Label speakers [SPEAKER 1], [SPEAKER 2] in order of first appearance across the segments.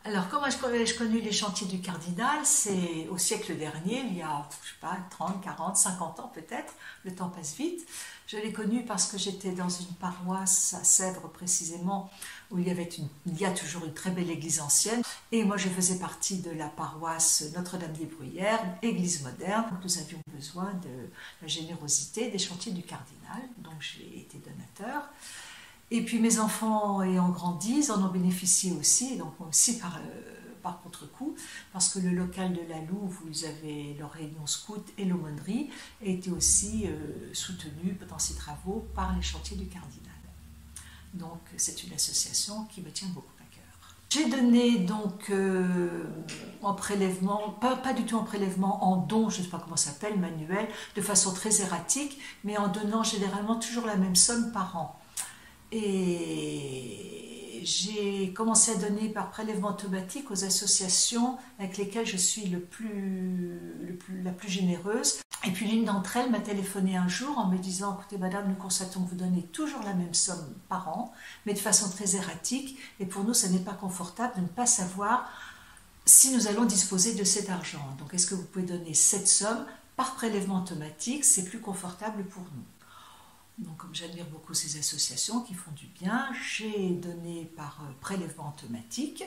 [SPEAKER 1] Alors, comment ai-je connu les chantiers du Cardinal? C'est au siècle dernier, il y a, je sais pas, 30, 40, 50 ans peut-être, le temps passe vite. Je l'ai connu parce que j'étais dans une paroisse à Sèvres précisément, où il y a toujours une très belle église ancienne. Et moi, je faisais partie de la paroisse Notre-Dame-des-Bruyères, église moderne. Nous avions besoin de la générosité des chantiers du Cardinal, donc j'ai été donateur. Et puis mes enfants ayant grandi, ils en ont bénéficié aussi, donc moi aussi par contre-coup, parce que le local de la Louve, où ils avaient leur réunion scout et l'aumônerie, a été aussi soutenu dans ses travaux par les chantiers du Cardinal. Donc c'est une association qui me tient beaucoup à cœur. J'ai donné donc en prélèvement, pas du tout en prélèvement, en don, je ne sais pas comment ça s'appelle, manuel, de façon très erratique, mais en donnant généralement toujours la même somme par an. Et j'ai commencé à donner par prélèvement automatique aux associations avec lesquelles je suis la plus généreuse. Et puis l'une d'entre elles m'a téléphoné un jour en me disant « Écoutez madame, nous constatons que vous donnez toujours la même somme par an, mais de façon très erratique, et pour nous, ce n'est pas confortable de ne pas savoir si nous allons disposer de cet argent. Donc est-ce que vous pouvez donner cette somme par prélèvement automatique, c'est plus confortable pour nous ». Donc, comme j'admire beaucoup ces associations qui font du bien, j'ai donné par prélèvement automatique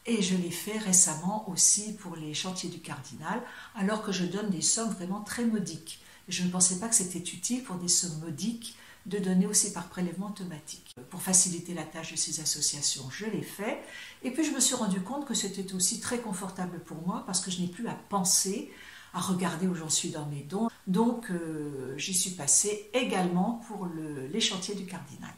[SPEAKER 1] et je l'ai fait récemment aussi pour les chantiers du Cardinal, alors que je donne des sommes vraiment très modiques. Et je ne pensais pas que c'était utile pour des sommes modiques de donner aussi par prélèvement automatique. Pour faciliter la tâche de ces associations, je l'ai fait. Et puis je me suis rendu compte que c'était aussi très confortable pour moi parce que je n'ai plus à penser à regarder où j'en suis dans mes dons. Donc j'y suis passée également pour les chantiers du Cardinal.